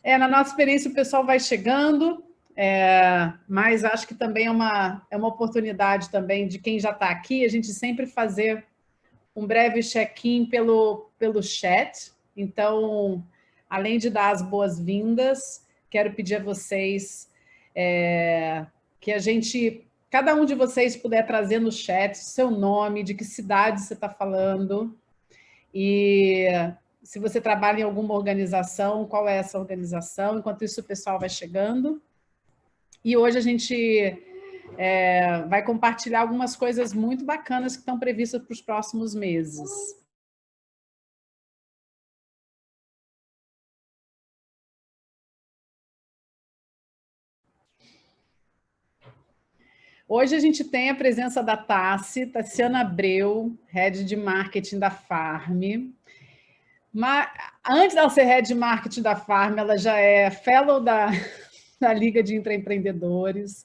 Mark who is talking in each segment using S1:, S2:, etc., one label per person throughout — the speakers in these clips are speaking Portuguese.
S1: Na nossa experiência o pessoal vai chegando, mas acho que também é uma oportunidade também de quem já está aqui, a gente sempre fazer um breve check-in pelo chat. Então, além de dar as boas-vindas, quero pedir a vocês que cada um de vocês puder trazer no chat seu nome, de que cidade você está falando, e se você trabalha em alguma organização, qual é essa organização. Enquanto isso, o pessoal vai chegando. E hoje a gente vai compartilhar algumas coisas muito bacanas que estão previstas para os próximos meses. Hoje a gente tem a presença da Tassiana Abreu, Head de Marketing da Farm. Mas, antes dela ser Head de Marketing da Farm, ela já é Fellow da Liga de Intraempreendedores,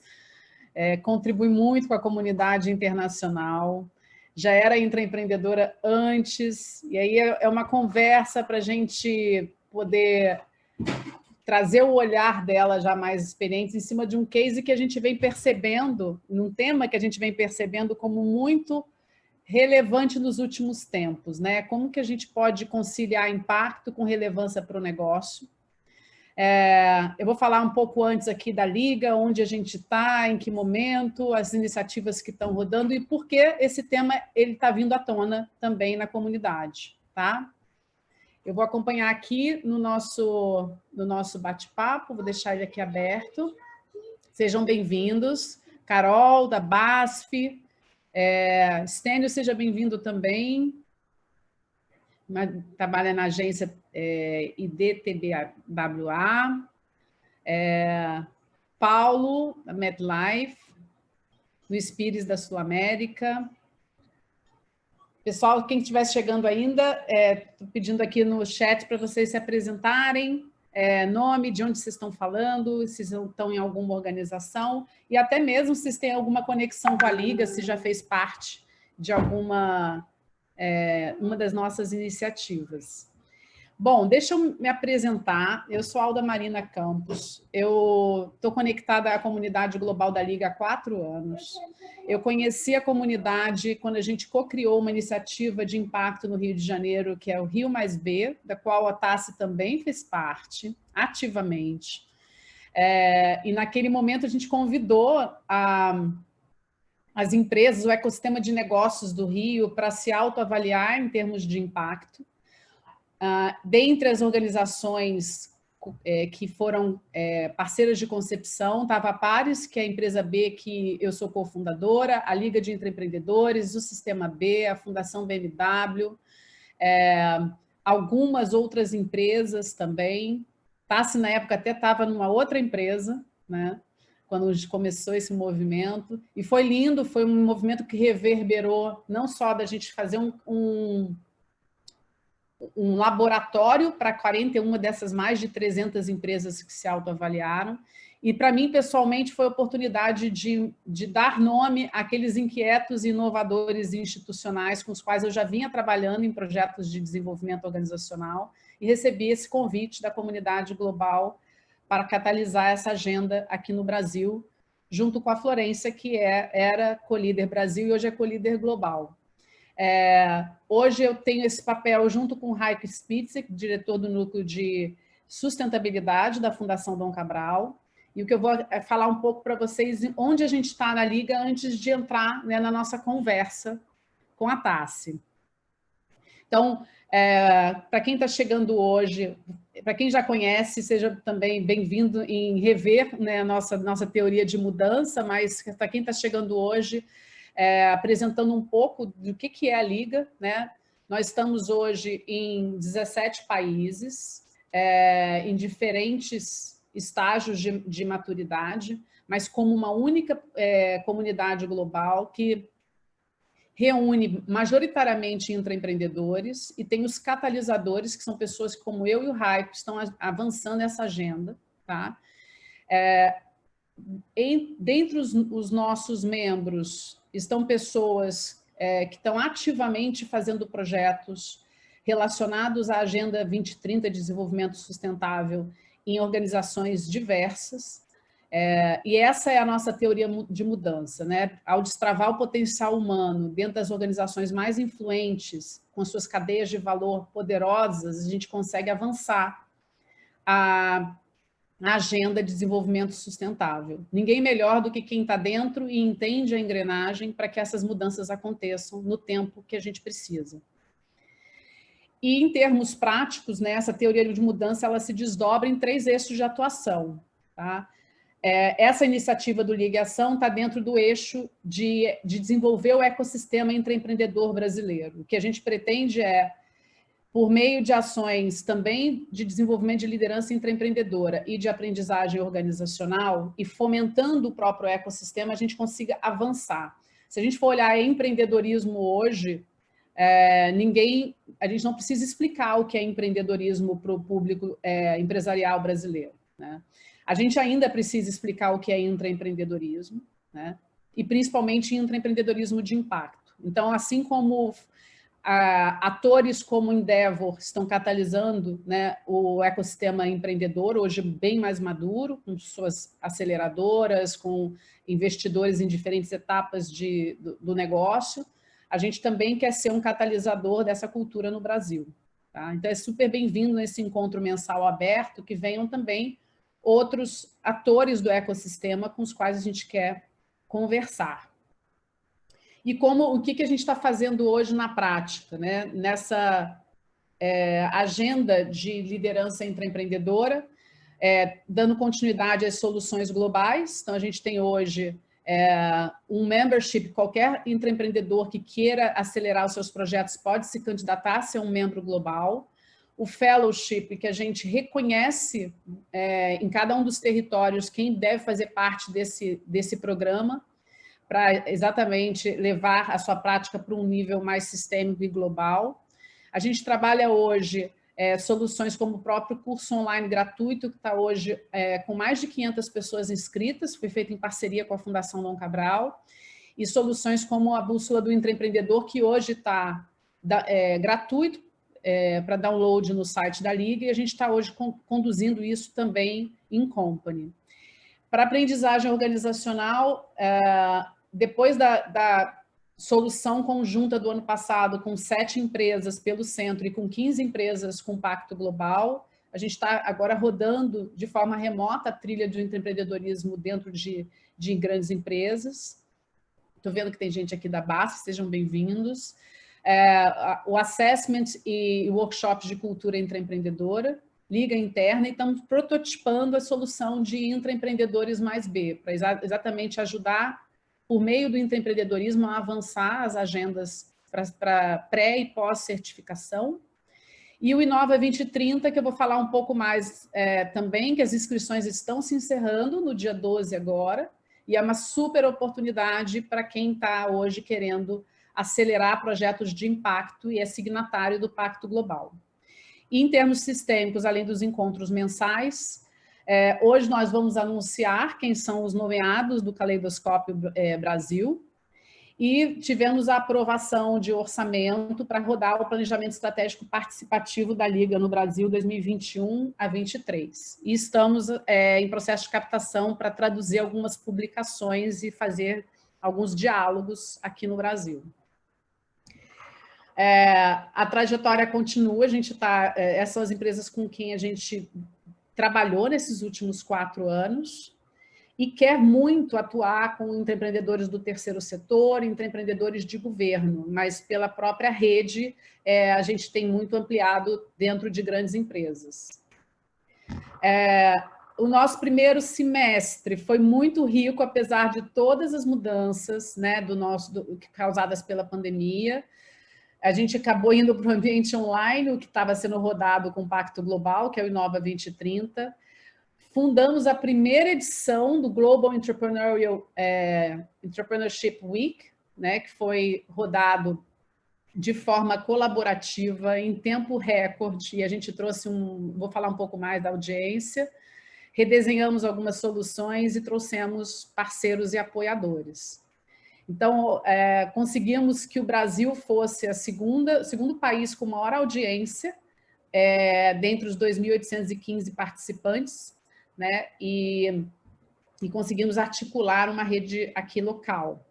S1: contribui muito com a comunidade internacional, já era intraempreendedora antes, e aí é uma conversa para a gente poder trazer o olhar dela já mais experiente em cima de um case que a gente vem percebendo, num tema que a gente vem percebendo como muito relevante nos últimos tempos, né? Como que a gente pode conciliar impacto com relevância para o negócio. Eu vou falar um pouco antes aqui da Liga, onde a gente está, em que momento, as iniciativas que estão rodando e por que esse tema está vindo à tona também na comunidade, tá? Eu vou acompanhar aqui no nosso bate-papo, vou deixar ele aqui aberto. Sejam bem-vindos. Carol, da BASF. Stênio, seja bem-vindo também. Trabalha na agência IDTBWA. Paulo, da MedLife. Luiz Pires, da Sul América. Pessoal, quem estiver chegando ainda, estou pedindo aqui no chat para vocês se apresentarem, nome, de onde vocês estão falando, se estão em alguma organização, e até mesmo se vocês têm alguma conexão com a Liga, se já fez parte de uma das nossas iniciativas. Bom, deixa eu me apresentar. Eu sou Alda Marina Campos. Eu estou conectada à comunidade global da Liga há 4 anos. Eu conheci a comunidade quando a gente co-criou uma iniciativa de impacto no Rio de Janeiro, que é o Rio Mais B, da qual a Tassi também fez parte, ativamente. E naquele momento a gente convidou as empresas, o ecossistema de negócios do Rio, para se autoavaliar em termos de impacto. Dentre as organizações que foram parceiras de concepção, estava a Pares, que é a empresa B, que eu sou cofundadora, a Liga de Intraempreendedores, o Sistema B, a Fundação BMW, algumas outras empresas também. Tassi, na época, até estava numa outra empresa, né, quando a gente começou esse movimento, e foi lindo, foi um movimento que reverberou, não só da gente fazer um laboratório para 41 dessas mais de 300 empresas que se autoavaliaram. E, para mim, pessoalmente, foi a oportunidade de dar nome àqueles inquietos e inovadores institucionais com os quais eu já vinha trabalhando em projetos de desenvolvimento organizacional e recebi esse convite da comunidade global para catalisar essa agenda aqui no Brasil, junto com a Florência, que era co-líder Brasil e hoje é co-líder global. Hoje eu tenho esse papel junto com o Heiko Spitzek, diretor do Núcleo de Sustentabilidade da Fundação Dom Cabral, e o que eu vou falar um pouco para vocês onde a gente está na Liga antes de entrar, né, na nossa conversa com a Tassi. Então, para quem está chegando hoje, para quem já conhece, seja também bem-vindo em rever, né, a nossa teoria de mudança, mas para quem está chegando hoje, apresentando um pouco do que é a Liga, né? Nós estamos hoje em 17 países, em diferentes estágios de maturidade, mas como uma única comunidade global que reúne majoritariamente intraempreendedores e tem os catalisadores, que são pessoas como eu e o Raiko, que estão avançando essa agenda, tá? Dentre os nossos membros estão pessoas que estão ativamente fazendo projetos relacionados à Agenda 2030 de Desenvolvimento Sustentável em organizações diversas, e essa é a nossa teoria de mudança, né? Ao destravar o potencial humano dentro das organizações mais influentes, com suas cadeias de valor poderosas, a gente consegue avançar a agenda de desenvolvimento sustentável. Ninguém melhor do que quem está dentro e entende a engrenagem para que essas mudanças aconteçam no tempo que a gente precisa. E, em termos práticos, né, essa teoria de mudança ela se desdobra em 3 eixos de atuação. Tá? Essa iniciativa do Ligue Ação está dentro do eixo de desenvolver o ecossistema intraempreendedor brasileiro. O que a gente pretende por meio de ações também de desenvolvimento de liderança intraempreendedora e de aprendizagem organizacional, e fomentando o próprio ecossistema, a gente consiga avançar. Se a gente for olhar empreendedorismo hoje, a gente não precisa explicar o que é empreendedorismo para o público empresarial brasileiro, né? A gente ainda precisa explicar o que é intraempreendedorismo, né? E principalmente intraempreendedorismo de impacto. Então, assim como atores como Endeavor estão catalisando, né, o ecossistema empreendedor, hoje bem mais maduro, com suas aceleradoras, com investidores em diferentes etapas do negócio, a gente também quer ser um catalisador dessa cultura no Brasil. Tá? Então, é super bem-vindo nesse encontro mensal aberto, que venham também outros atores do ecossistema com os quais a gente quer conversar. E o que a gente está fazendo hoje na prática, né? Nessa agenda de liderança intraempreendedora, dando continuidade às soluções globais. Então, a gente tem hoje um membership, qualquer intraempreendedor que queira acelerar os seus projetos pode se candidatar a ser um membro global. O fellowship, que a gente reconhece em cada um dos territórios quem deve fazer parte desse programa, para exatamente levar a sua prática para um nível mais sistêmico e global. A gente trabalha hoje soluções como o próprio curso online gratuito, que está hoje com mais de 500 pessoas inscritas, foi feito em parceria com a Fundação Dom Cabral, e soluções como a Bússola do Intraempreendedor, que hoje está gratuito para download no site da Liga, e a gente está hoje conduzindo isso também em company. Para aprendizagem organizacional, depois da solução conjunta do ano passado, com 7 empresas pelo centro e com 15 empresas com Pacto Global, a gente está agora rodando de forma remota a trilha do empreendedorismo dentro de grandes empresas. Estou vendo que tem gente aqui da BASF, sejam bem-vindos. O assessment e workshops de cultura intraempreendedora, Liga Interna, e estamos prototipando a solução de intraempreendedores mais B, para exatamente ajudar, por meio do intraempreendedorismo, a avançar as agendas para pré- e pós-certificação. E o Inova 2030, que eu vou falar um pouco mais também, que as inscrições estão se encerrando no dia 12 agora, e é uma super oportunidade para quem está hoje querendo acelerar projetos de impacto e é signatário do Pacto Global. E em termos sistêmicos, além dos encontros mensais, hoje nós vamos anunciar quem são os nomeados do Caleidoscópio Brasil, e tivemos a aprovação de orçamento para rodar o planejamento estratégico participativo da Liga no Brasil 2021 a 2023. E estamos em processo de captação para traduzir algumas publicações e fazer alguns diálogos aqui no Brasil. A trajetória continua, a gente essas são as empresas com quem a gente trabalhou nesses últimos 4 anos, e quer muito atuar com empreendedores do terceiro setor, empreendedores de governo, mas pela própria rede a gente tem muito ampliado dentro de grandes empresas. O nosso primeiro semestre foi muito rico, apesar de todas as mudanças, né, causadas pela pandemia. A gente acabou indo para o ambiente online, o que estava sendo rodado com o Pacto Global, que é o Inova 2030. Fundamos a primeira edição do Global Entrepreneurship Week, né, que foi rodado de forma colaborativa, em tempo recorde, e a gente trouxe vou falar um pouco mais da audiência, redesenhamos algumas soluções e trouxemos parceiros e apoiadores. Então, conseguimos que o Brasil fosse o segundo país com maior audiência dentre os 2.815 participantes, né? E conseguimos articular uma rede aqui local.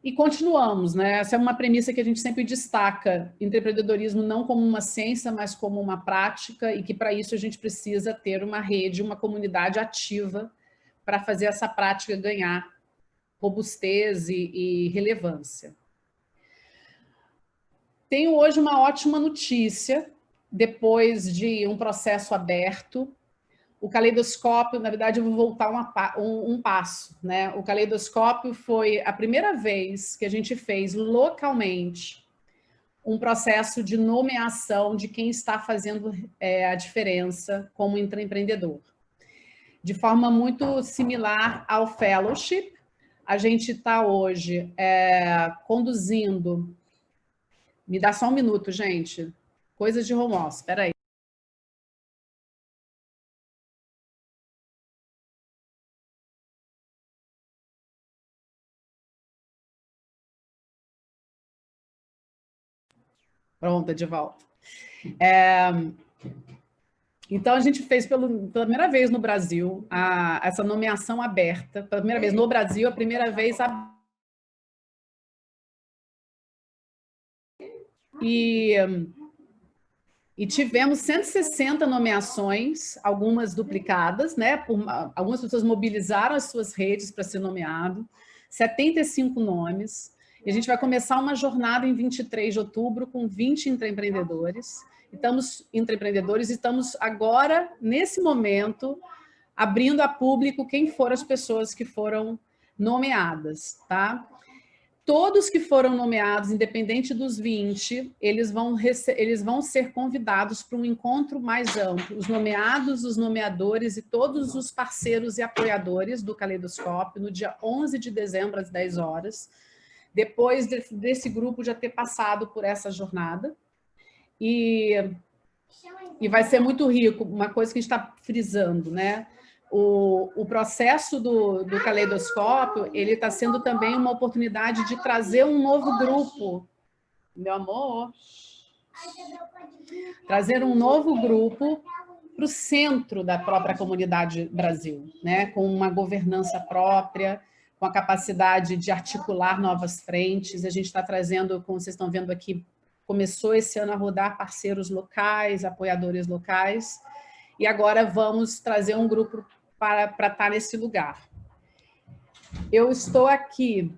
S1: E continuamos, né? Essa é uma premissa que a gente sempre destaca, empreendedorismo não como uma ciência, mas como uma prática, e que para isso a gente precisa ter uma rede, uma comunidade ativa para fazer essa prática ganhar robustez e relevância. Tenho hoje uma ótima notícia, depois de um processo aberto. O Caleidoscópio, na verdade, eu vou voltar um passo, né? O Caleidoscópio foi a primeira vez que a gente fez localmente um processo de nomeação de quem está fazendo a diferença como intraempreendedor. De forma muito similar ao Fellowship, a gente está hoje conduzindo... Me dá só um minuto, gente. Coisas de home office, espera aí. Pronta, de volta. Então, a gente fez pela primeira vez no Brasil essa nomeação aberta. Pela primeira vez no Brasil, a primeira vez e tivemos 160 nomeações, algumas duplicadas, né? Algumas pessoas mobilizaram as suas redes para ser nomeado, 75 nomes. E a gente vai começar uma jornada em 23 de outubro com 20 intraempreendedores. Estamos agora, nesse momento, abrindo a público quem foram as pessoas que foram nomeadas, tá? Todos que foram nomeados, independente dos 20, eles vão ser convidados para um encontro mais amplo. Os nomeados, os nomeadores e todos os parceiros e apoiadores do Caleidoscópio, no dia 11 de dezembro, às 10 horas, depois desse grupo já ter passado por essa jornada. E vai ser muito rico, uma coisa que a gente está frisando, né? O processo do Caleidoscópio, ele está sendo também uma oportunidade de trazer um novo grupo. Meu amor. Trazer um novo grupo para o centro da própria comunidade Brasil, né? Com uma governança própria, com a capacidade de articular novas frentes. A gente está trazendo, como vocês estão vendo aqui, começou esse ano a rodar parceiros locais, apoiadores locais, e agora vamos trazer um grupo para estar nesse lugar. Eu estou aqui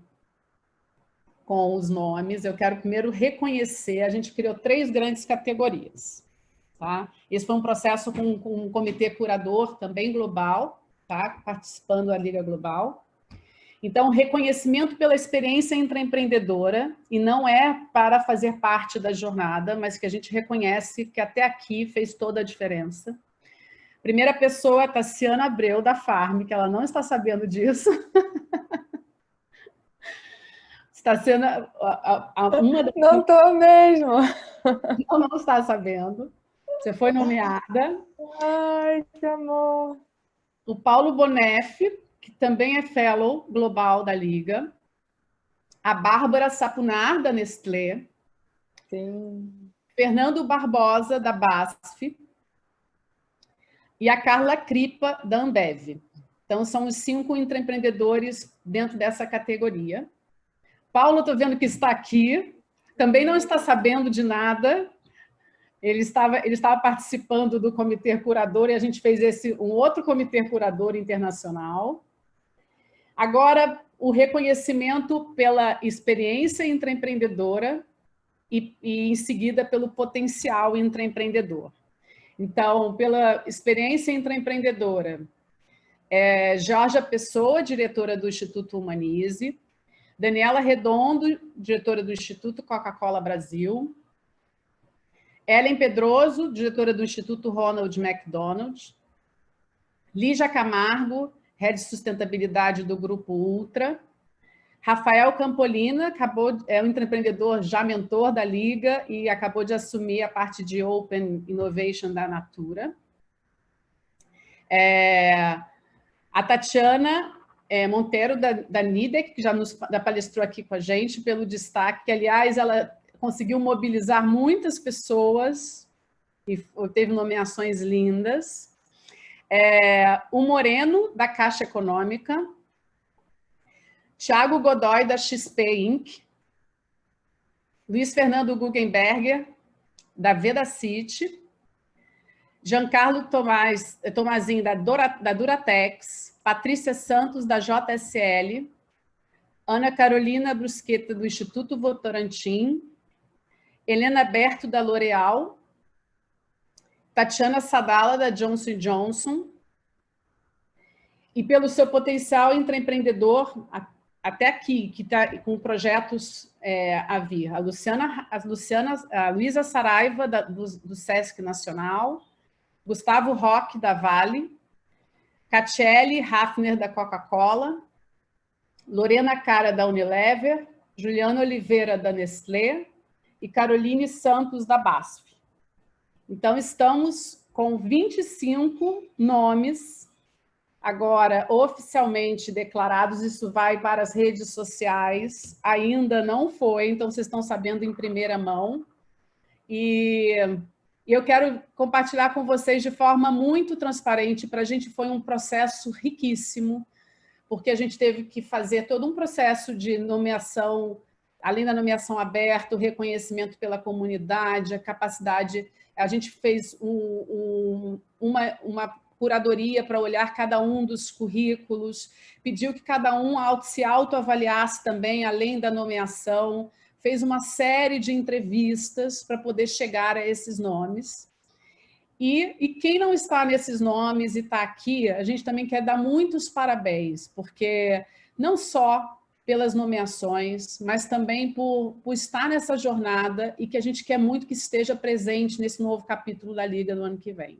S1: com os nomes, eu quero primeiro reconhecer, a gente criou 3 grandes categorias. Tá? Esse foi um processo com um comitê curador também global, tá? Participando da Liga Global. Então, reconhecimento pela experiência intraempreendedora, e não é para fazer parte da jornada, mas que a gente reconhece que até aqui fez toda a diferença. Primeira pessoa, Tassiana Abreu, da Farm, que ela não está sabendo disso. Está sendo uma das...
S2: Não estou mesmo.
S1: Não está sabendo. Você foi nomeada.
S2: Ai, que amor.
S1: O Paulo Bonef, que também é Fellow Global da Liga. A Bárbara Sapunar, da Nestlé.
S2: Sim.
S1: Fernando Barbosa, da BASF. E a Carla Cripa, da Ambev. Então, são os 5 intraempreendedores dentro dessa categoria. Paulo, estou vendo que está aqui, também não está sabendo de nada. Ele estava participando do comitê curador e a gente fez um outro comitê curador internacional. Agora, o reconhecimento pela experiência intraempreendedora e em seguida, pelo potencial intraempreendedor. Então, pela experiência intraempreendedora, Georgia Pessoa, diretora do Instituto Humanize, Daniela Redondo, diretora do Instituto Coca-Cola Brasil, Ellen Pedroso, diretora do Instituto Ronald McDonald, Lígia Camargo, head de sustentabilidade do Grupo Ultra, Rafael Campolina, é um intraempreendedor já mentor da Liga e acabou de assumir a parte de Open Innovation da Natura. A Tatiana Monteiro, da NIDEC, que já palestrou aqui com a gente, pelo destaque, que, aliás, ela conseguiu mobilizar muitas pessoas e teve nomeações lindas. O Moreno, da Caixa Econômica, Thiago Godoy, da XP Inc., Luiz Fernando Guggenberger, da Vedacity, Giancarlo Tomazinho, da Duratex, Patrícia Santos, da JSL, Ana Carolina Brusqueta, do Instituto Votorantim, Helena Berto, da L'Oréal, Tatiana Sadala, da Johnson & Johnson, e pelo seu potencial intraempreendedor, até aqui, que está com projetos a vir, a Luísa Saraiva, do Sesc Nacional, Gustavo Roque, da Vale, Catiele Hafner, da Coca-Cola, Lorena Cara, da Unilever, Juliana Oliveira, da Nestlé e Caroline Santos, da BASF. Então, estamos com 25 nomes agora oficialmente declarados. Isso vai para as redes sociais, ainda não foi, então vocês estão sabendo em primeira mão. E eu quero compartilhar com vocês de forma muito transparente. Para a gente foi um processo riquíssimo, porque a gente teve que fazer todo um processo de nomeação, além da nomeação aberta, o reconhecimento pela comunidade, a capacidade. A gente fez uma curadoria para olhar cada um dos currículos, pediu que cada um se autoavaliasse também, além da nomeação, fez uma série de entrevistas para poder chegar a esses nomes. E quem não está nesses nomes e está aqui, a gente também quer dar muitos parabéns, porque não só pelas nomeações, mas também por estar nessa jornada e que a gente quer muito que esteja presente nesse novo capítulo da Liga do ano que vem.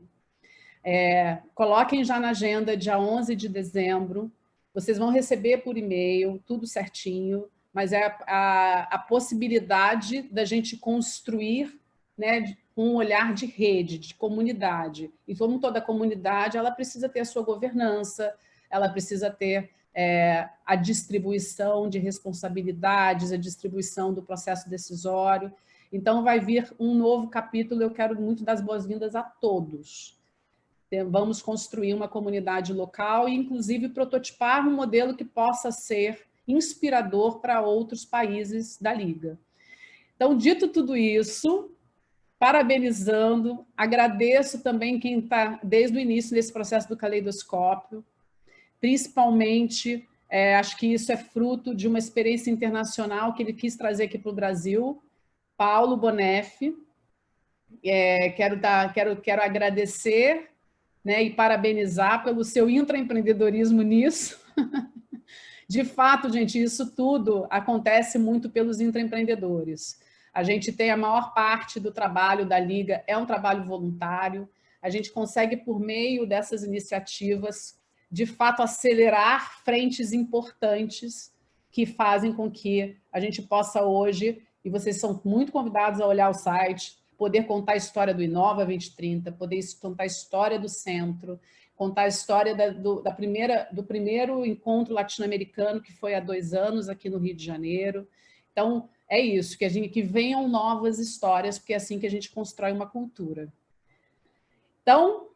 S1: Coloquem já na agenda, dia 11 de dezembro, vocês vão receber por e-mail, tudo certinho, mas é a possibilidade da gente construir, né, um olhar de rede, de comunidade. E como toda comunidade, ela precisa ter a sua governança, ela precisa ter a distribuição de responsabilidades, a distribuição do processo decisório. Então, vai vir um novo capítulo, eu quero muito dar as boas-vindas a todos. Vamos construir uma comunidade local e, inclusive, prototipar um modelo que possa ser inspirador para outros países da Liga. Então, dito tudo isso, parabenizando, agradeço também quem está desde o início desse processo do Caleidoscópio, principalmente, acho que isso é fruto de uma experiência internacional que ele quis trazer aqui para o Brasil, Paulo Boneff. Quero agradecer, né, e parabenizar pelo seu intraempreendedorismo nisso. De fato, gente, isso tudo acontece muito pelos intraempreendedores. A gente tem a maior parte do trabalho da Liga, é um trabalho voluntário, a gente consegue, por meio dessas iniciativas, de fato, acelerar frentes importantes que fazem com que a gente possa hoje, e vocês são muito convidados a olhar o site, poder contar a história do Inova 2030, poder contar a história do centro, contar a história do primeiro encontro latino-americano, que foi há 2 anos aqui no Rio de Janeiro. Então, é isso, que venham novas histórias, porque é assim que a gente constrói uma cultura. Então,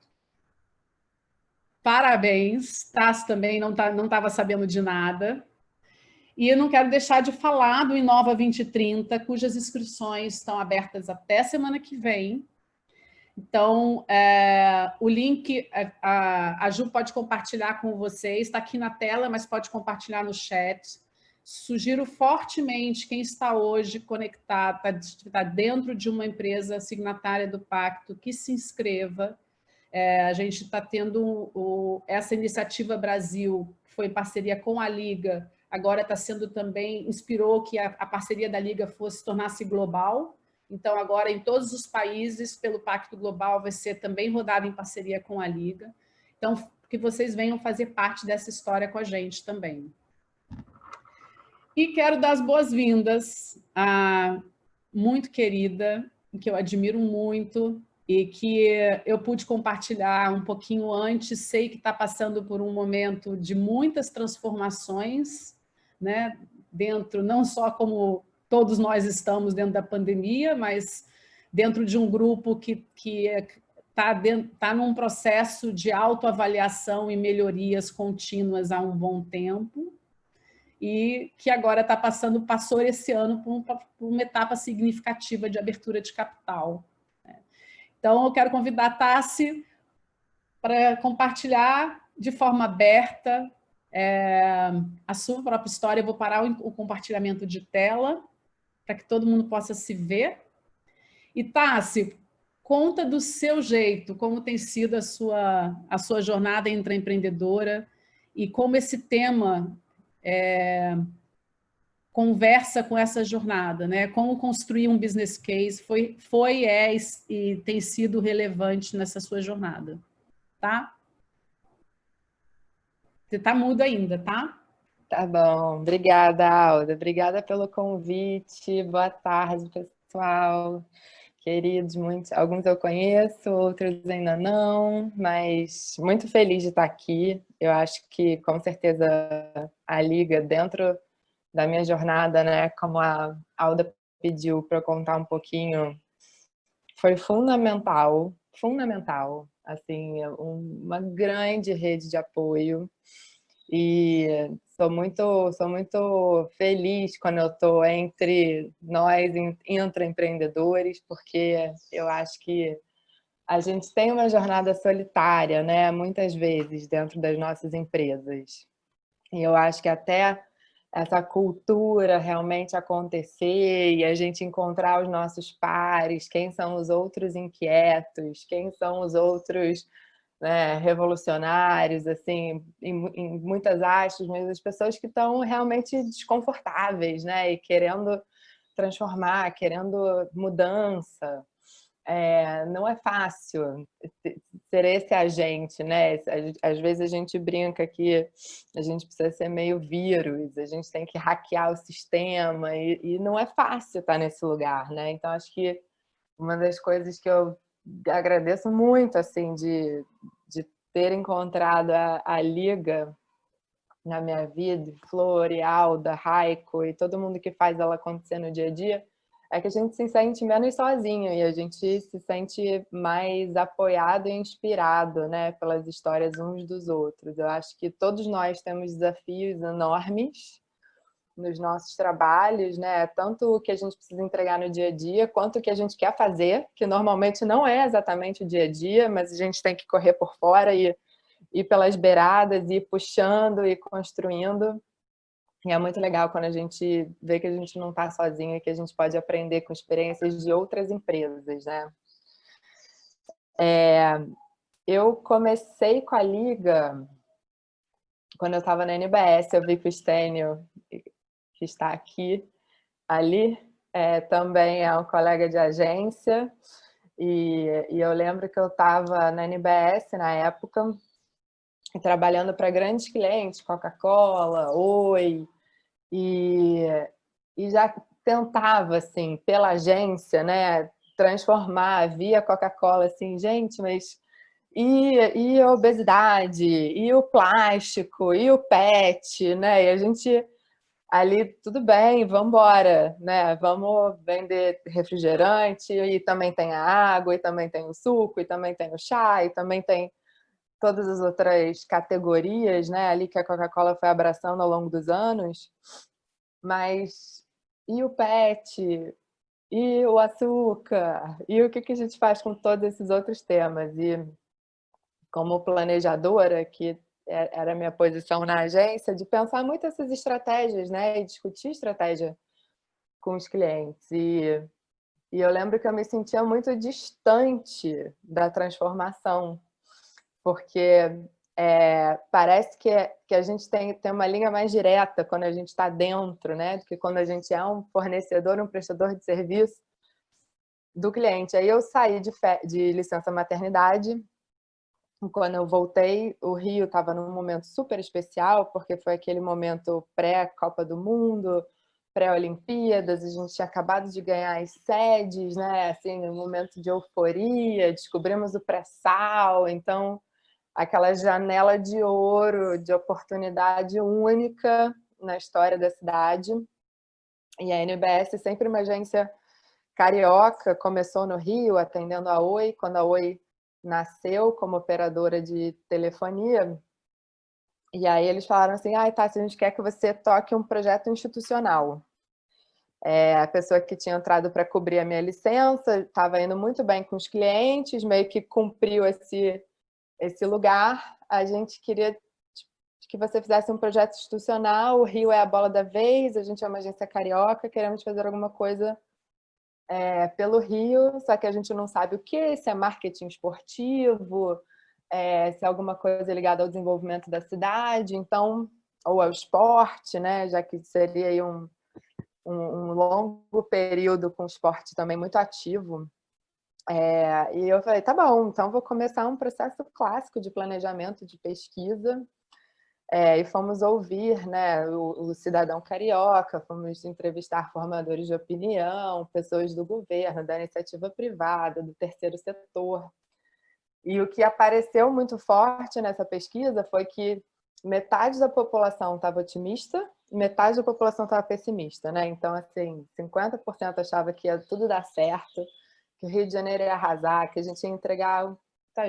S1: parabéns. Tassi também não estava sabendo de nada. E eu não quero deixar de falar do Inova 2030, cujas inscrições estão abertas até semana que vem. Então, o link a Ju pode compartilhar com vocês, está aqui na tela, mas pode compartilhar no chat. Sugiro fortemente quem está hoje conectado, está dentro de uma empresa signatária do Pacto, que se inscreva. A gente está tendo essa iniciativa Brasil, que foi em parceria com a Liga, agora está sendo também, inspirou que a parceria da Liga tornasse global. Então, agora, em todos os países, pelo Pacto Global, vai ser também rodado em parceria com a Liga. Então, que vocês venham fazer parte dessa história com a gente também. E quero dar as boas-vindas à muito querida, que eu admiro muito, e que eu pude compartilhar um pouquinho antes, sei que está passando por um momento de muitas transformações, né? Dentro, não só como todos nós estamos dentro da pandemia, mas dentro de um grupo que está num processo de autoavaliação e melhorias contínuas há um bom tempo, e que agora passou esse ano por uma etapa significativa de abertura de capital. Então, eu quero convidar a Tassi para compartilhar de forma aberta a sua própria história. Eu vou parar o compartilhamento de tela para que todo mundo possa se ver. E, Tassi, conta do seu jeito, como tem sido a sua jornada empreendedora e como esse tema conversa com essa jornada, né? Como construir um business case e tem sido relevante nessa sua jornada, tá? Você está mudo ainda, tá?
S2: Tá bom. Obrigada, Alda. Obrigada pelo convite. Boa tarde, pessoal. Queridos, alguns eu conheço, outros ainda não, mas muito feliz de estar aqui. Eu acho que, com certeza, a Liga, dentro da minha jornada, né, como a Alda pediu para eu contar um pouquinho, foi fundamental, assim, uma grande rede de apoio, e sou muito feliz quando eu estou entre nós, intraempreendedores, porque eu acho que a gente tem uma jornada solitária, né, muitas vezes dentro das nossas empresas. E eu acho que até essa cultura realmente acontecer e a gente encontrar os nossos pares, quem são os outros inquietos, quem são os outros, né, revolucionários, assim, em muitas aspas, mas as pessoas que estão realmente desconfortáveis, né, e querendo transformar, querendo mudança. Não é fácil ser esse agente, né? Às vezes a gente brinca que a gente precisa ser meio vírus, a gente tem que hackear o sistema e não é fácil estar nesse lugar, né? Então acho que uma das coisas que eu agradeço muito, assim, de ter encontrado a Liga na minha vida, Flor, e Alda, Raiko e todo mundo que faz ela acontecer no dia a dia, é que a gente se sente menos sozinho e a gente se sente mais apoiado e inspirado, né, pelas histórias uns dos outros. Eu acho que todos nós temos desafios enormes nos nossos trabalhos, né, tanto o que a gente precisa entregar no dia a dia, quanto o que a gente quer fazer, que normalmente não é exatamente o dia a dia, mas a gente tem que correr por fora e ir pelas beiradas, ir puxando e construindo. E é muito legal quando a gente vê que a gente não está sozinho e que a gente pode aprender com experiências de outras empresas, né? Eu comecei com a Liga quando eu estava na NBS. Eu vi que o Stênio, que está aqui, ali, também é um colega de agência. E eu lembro que eu estava na NBS na época, trabalhando para grandes clientes, Coca-Cola, Oi, e já tentava, assim, pela agência, né, transformar, via Coca-Cola, assim, gente, mas e a obesidade, e o plástico, e o PET, né, e a gente ali, tudo bem, vamos embora, né, vamos vender refrigerante, e também tem a água, e também tem o suco, e também tem o chá, e também tem todas as outras categorias, né, ali que a Coca-Cola foi abraçando ao longo dos anos. Mas e o PET? E o açúcar? E o que a gente faz com todos esses outros temas? E como planejadora, que era a minha posição na agência, de pensar muito essas estratégias, né, e discutir estratégia com os clientes. E eu lembro que eu me sentia muito distante da transformação, porque parece que a gente tem uma linha mais direta quando a gente está dentro, né, do que quando a gente é um fornecedor, um prestador de serviço do cliente. Aí eu saí de licença maternidade. Quando eu voltei, o Rio estava num momento super especial, porque foi aquele momento pré-Copa do Mundo, pré-Olimpíadas, a gente tinha acabado de ganhar as sedes, né, assim, um momento de euforia, descobrimos o pré-sal, então aquela janela de ouro, de oportunidade única na história da cidade. E a NBS é sempre uma agência carioca, começou no Rio, atendendo a Oi, quando a Oi nasceu como operadora de telefonia. E aí eles falaram assim, Tássia, a gente quer que você toque um projeto institucional. A pessoa que tinha entrado para cobrir a minha licença, estava indo muito bem com os clientes, meio que cumpriu esse lugar. A gente queria que você fizesse um projeto institucional, o Rio é a bola da vez, a gente é uma agência carioca, queremos fazer alguma coisa pelo Rio, só que a gente não sabe o que, se é marketing esportivo, se é alguma coisa ligada ao desenvolvimento da cidade, então, ou ao esporte, né? Já que seria aí um longo período com esporte também muito ativo. E eu falei, tá bom, então vou começar um processo clássico de planejamento, de pesquisa, e fomos ouvir, né, o cidadão carioca, fomos entrevistar formadores de opinião, pessoas do governo, da iniciativa privada, do terceiro setor. E o que apareceu muito forte nessa pesquisa foi que metade da população estava otimista, metade da população estava pessimista, né? Então, assim, 50% achava que ia tudo dar certo, que o Rio de Janeiro ia arrasar, que a gente ia entregar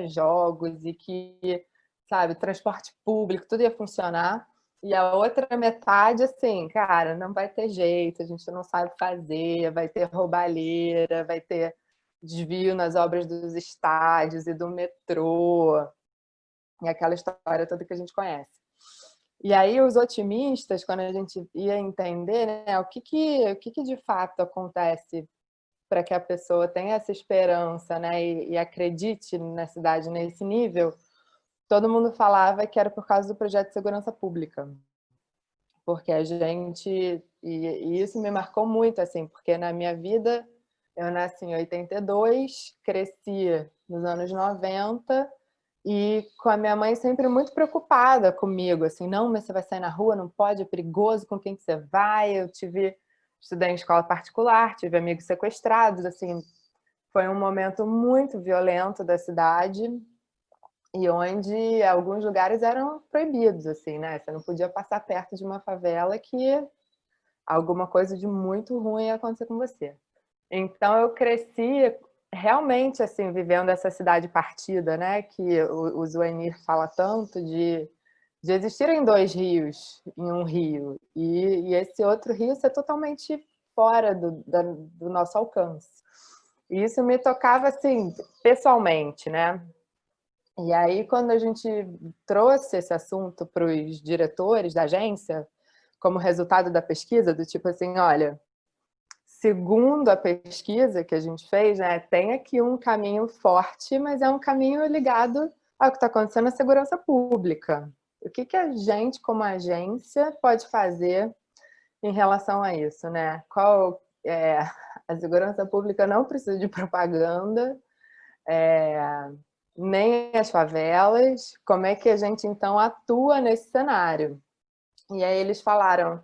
S2: jogos e que, sabe, transporte público, tudo ia funcionar. E a outra metade, assim, cara, não vai ter jeito, a gente não sabe fazer, vai ter roubalheira, vai ter desvio nas obras dos estádios e do metrô, e aquela história toda que a gente conhece. E aí os otimistas, quando a gente ia entender, né, o que de fato acontece para que a pessoa tenha essa esperança, né, e acredite na cidade nesse nível, todo mundo falava que era por causa do projeto de segurança pública. Porque a gente... E isso me marcou muito, assim, porque na minha vida, eu nasci em 82, cresci nos anos 90, e com a minha mãe sempre muito preocupada comigo, assim, não, mas você vai sair na rua, não pode, é perigoso, com quem que você vai? Estudei em escola particular, tive amigos sequestrados, assim, foi um momento muito violento da cidade, e onde alguns lugares eram proibidos, assim, né? Você não podia passar perto de uma favela que alguma coisa de muito ruim ia acontecer com você. Então eu cresci realmente assim vivendo essa cidade partida, né? Que o Zuenir fala tanto de existirem dois rios em um rio e esse outro rio ser totalmente fora do nosso alcance. E isso me tocava assim pessoalmente, né? E aí, quando a gente trouxe esse assunto para os diretores da agência, como resultado da pesquisa, do tipo assim, olha, segundo a pesquisa que a gente fez, né, tem aqui um caminho forte, mas é um caminho ligado ao que está acontecendo na segurança pública. O que a gente, como agência, pode fazer em relação a isso, né? A segurança pública não precisa de propaganda, nem as favelas, como é que a gente então atua nesse cenário? E aí eles falaram,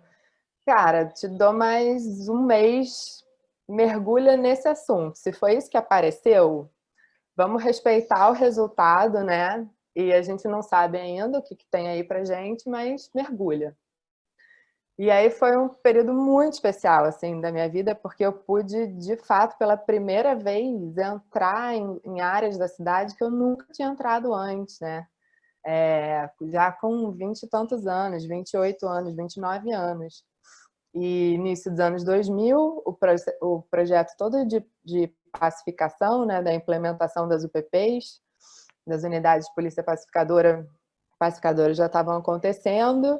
S2: cara, te dou mais um mês, mergulha nesse assunto. Se foi isso que apareceu, vamos respeitar o resultado, né? E a gente não sabe ainda o que tem aí pra gente, mas mergulha. E aí foi um período muito especial, assim, da minha vida, porque eu pude, de fato, pela primeira vez, entrar em áreas da cidade que eu nunca tinha entrado antes, né? Já com 20 e tantos anos, 28 anos, 29 anos. E início dos anos 2000, o projeto todo de pacificação, né, da implementação das UPPs, das unidades de polícia pacificadora já estavam acontecendo.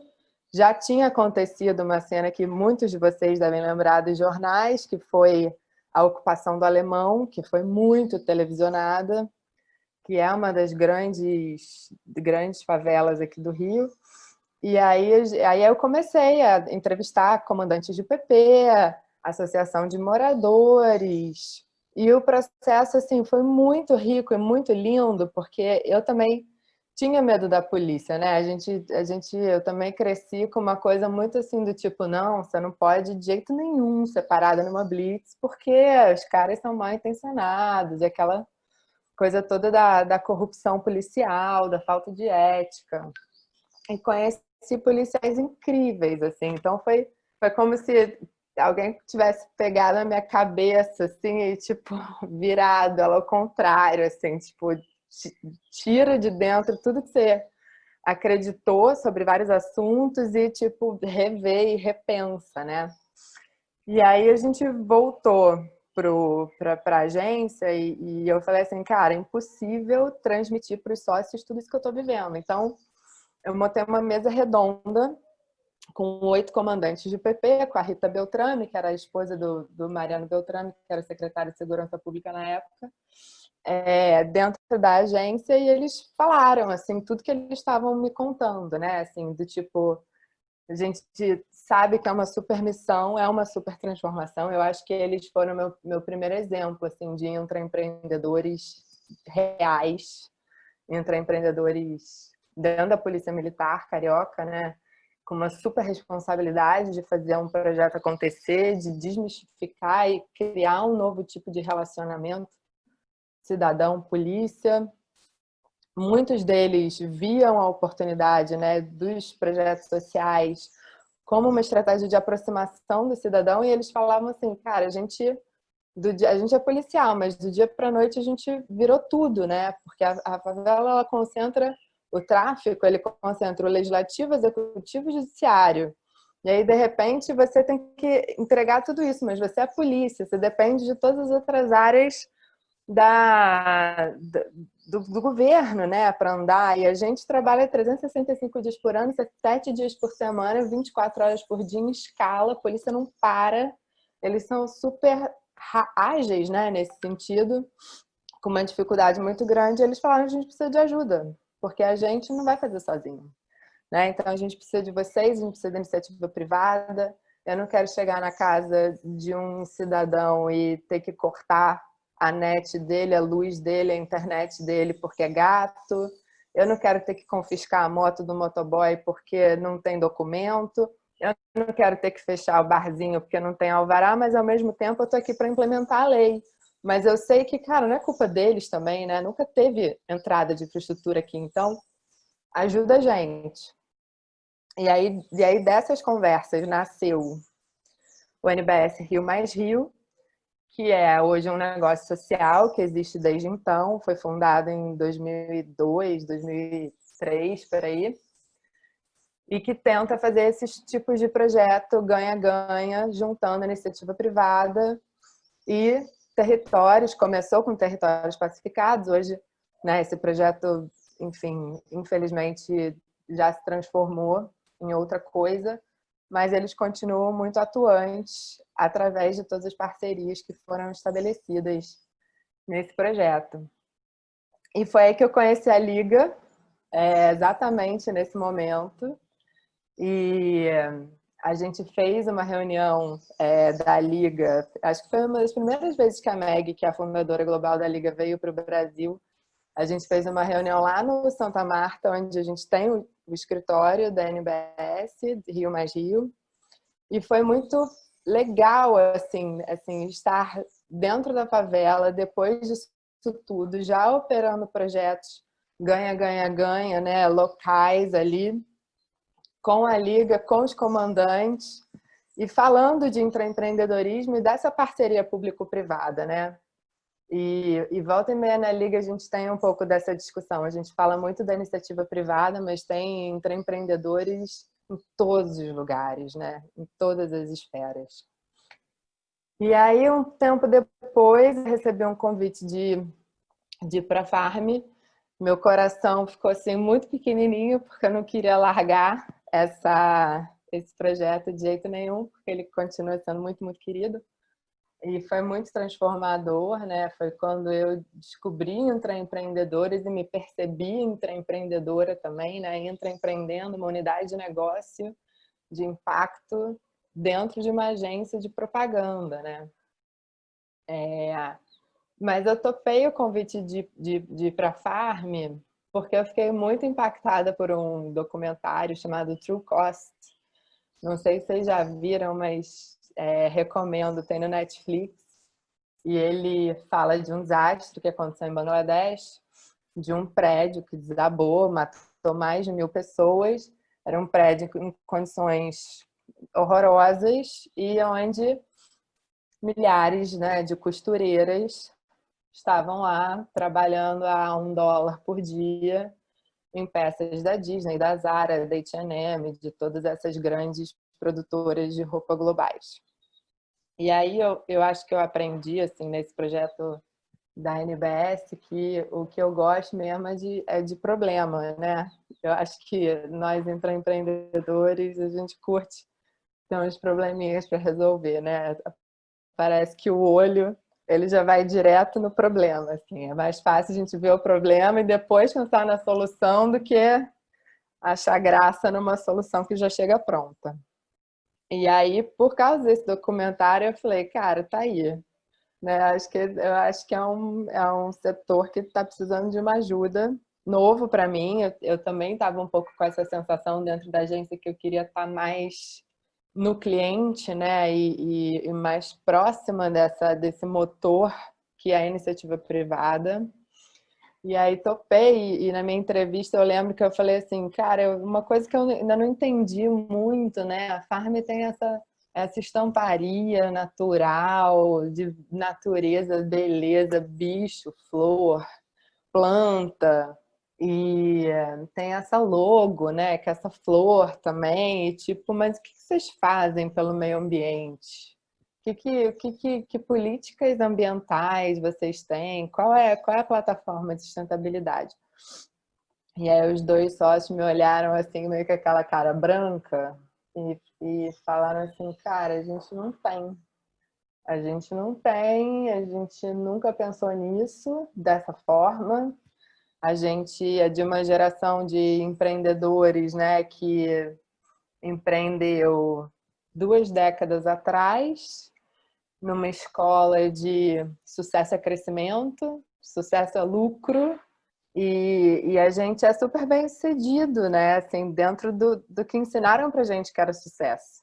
S2: Já tinha acontecido uma cena que muitos de vocês devem lembrar dos jornais, que foi a ocupação do Alemão, que foi muito televisionada, que é uma das grandes favelas aqui do Rio. E aí eu comecei a entrevistar comandantes de UPP, associação de moradores, e o processo assim foi muito rico e muito lindo, porque eu também tinha medo da polícia, né? Eu também cresci com uma coisa muito assim do tipo, não, você não pode de jeito nenhum ser parada numa blitz, porque os caras são mal intencionados, e aquela coisa toda da corrupção policial, da falta de ética. E conheci policiais incríveis, assim. Então foi como se alguém tivesse pegado na minha cabeça, assim, e, tipo, virado ela ao contrário, assim, tipo, tira de dentro tudo que você acreditou sobre vários assuntos e, tipo, revê e repensa, né? E aí a gente voltou para a agência e eu falei assim, cara, é impossível transmitir para os sócios tudo isso que eu estou vivendo. Então, eu montei uma mesa redonda com 8 comandantes de PP, com a Rita Beltrame, que era a esposa do Mariano Beltrame, que era secretário de Segurança Pública na época, dentro da agência, e eles falaram, assim, tudo que eles estavam me contando, né? Assim, do tipo, a gente sabe que é uma super missão, é uma super transformação. Eu acho que eles foram meu primeiro exemplo, assim, de intraempreendedores reais, intraempreendedores dentro da Polícia Militar carioca, né? Com uma super responsabilidade de fazer um projeto acontecer, de desmistificar e criar um novo tipo de relacionamento cidadão-polícia. Muitos deles viam a oportunidade, né, dos projetos sociais como uma estratégia de aproximação do cidadão e eles falavam assim, cara, a gente é policial, mas do dia para a noite a gente virou tudo, né? Porque a favela ela concentra o tráfico, ele concentra o legislativo, executivo e judiciário. E aí, de repente, você tem que entregar tudo isso, mas você é polícia, você depende de todas as outras áreas do governo, né, para andar. E a gente trabalha 365 dias por ano, 7 dias por semana, 24 horas por dia em escala, a polícia não para. Eles são super ágeis, né, nesse sentido, com uma dificuldade muito grande. Eles falaram que a gente precisa de ajuda, porque a gente não vai fazer sozinho, né? Então a gente precisa de vocês, a gente precisa da iniciativa privada. Eu não quero chegar na casa de um cidadão e ter que cortar a net dele, a luz dele, a internet dele porque é gato. Eu não quero ter que confiscar a moto do motoboy porque não tem documento. Eu não quero ter que fechar o barzinho porque não tem alvará, mas ao mesmo tempo eu tô aqui para implementar a lei. Mas eu sei que, cara, não é culpa deles também, né? Nunca teve entrada de infraestrutura aqui, então ajuda a gente. E aí dessas conversas nasceu o NBS Rio Mais Rio, que é hoje um negócio social que existe desde então, foi fundado em 2002, 2003, por aí, e que tenta fazer esses tipos de projeto ganha-ganha, juntando iniciativa privada e territórios. Começou com territórios pacificados, hoje, né, esse projeto, enfim, infelizmente já se transformou em outra coisa, mas eles continuam muito atuantes através de todas as parcerias que foram estabelecidas nesse projeto. E foi aí que eu conheci a Liga, exatamente nesse momento, e a gente fez uma reunião da Liga, acho que foi uma das primeiras vezes que a Meg, que é a fundadora global da Liga, veio para o Brasil. A gente fez uma reunião lá no Santa Marta, onde a gente tem o escritório da NBS, Rio Mais Rio, e foi muito legal assim estar dentro da favela, depois disso tudo, já operando projetos ganha-ganha-ganha, né, locais ali, com a Liga, com os comandantes, e falando de intraempreendedorismo e dessa parceria público-privada, né? E volta e meia na Liga a gente tem um pouco dessa discussão. A gente fala muito da iniciativa privada, mas tem intraempreendedores em todos os lugares, né? Em todas as esferas. E aí, um tempo depois, recebi um convite de ir para a Farm. Meu coração ficou assim muito pequenininho, porque eu não queria largar esse projeto de jeito nenhum, porque ele continua sendo muito, muito querido. E foi muito transformador, né? Foi quando eu descobri intraempreendedores e me percebi intraempreendedora também, né? Intraempreendendo uma unidade de negócio de impacto dentro de uma agência de propaganda, né? Mas eu topei o convite de ir para a Farm porque eu fiquei muito impactada por um documentário chamado True Cost. Não sei se vocês já viram, mas recomendo, tem no Netflix. E ele fala de um desastre que aconteceu em Bangladesh, de um prédio que desabou, matou mais de 1.000 pessoas. Era um prédio em condições horrorosas e onde milhares, né, de costureiras estavam lá trabalhando a $1 por dia em peças da Disney, da Zara, da H&M, de todas essas grandes produtoras de roupa globais. E aí eu acho que eu aprendi, assim, nesse projeto da NBS, que o que eu gosto mesmo é de problema, né? Eu acho que nós, empreendedores, a gente curte ter uns probleminhas para resolver, né? Parece que o olho, ele já vai direto no problema, assim. É mais fácil a gente ver o problema e depois pensar na solução do que achar graça numa solução que já chega pronta. E aí, por causa desse documentário, eu falei, cara, tá aí. Né? Eu acho que é um setor que está precisando de uma ajuda novo para mim. Eu também estava um pouco com essa sensação dentro da agência que eu queria estar mais no cliente, né? E mais próxima desse motor que é a iniciativa privada. E aí topei, e na minha entrevista eu lembro que eu falei assim, cara, uma coisa que eu ainda não entendi muito, né? A Farm tem essa estamparia natural, de natureza, beleza, bicho, flor, planta, e tem essa logo, né? Que é essa flor também, e tipo, mas o que vocês fazem pelo meio ambiente? Que políticas ambientais vocês têm? Qual é a plataforma de sustentabilidade? E aí os dois sócios me olharam assim, meio com aquela cara branca, e falaram assim, cara, a gente não tem. A gente não tem, a gente nunca pensou nisso dessa forma. A gente é de uma geração de empreendedores, né, que empreendeu 2 décadas atrás, numa escola de sucesso é crescimento, sucesso é lucro, e a gente é super bem sucedido, né? Assim, dentro do que ensinaram pra gente que era sucesso.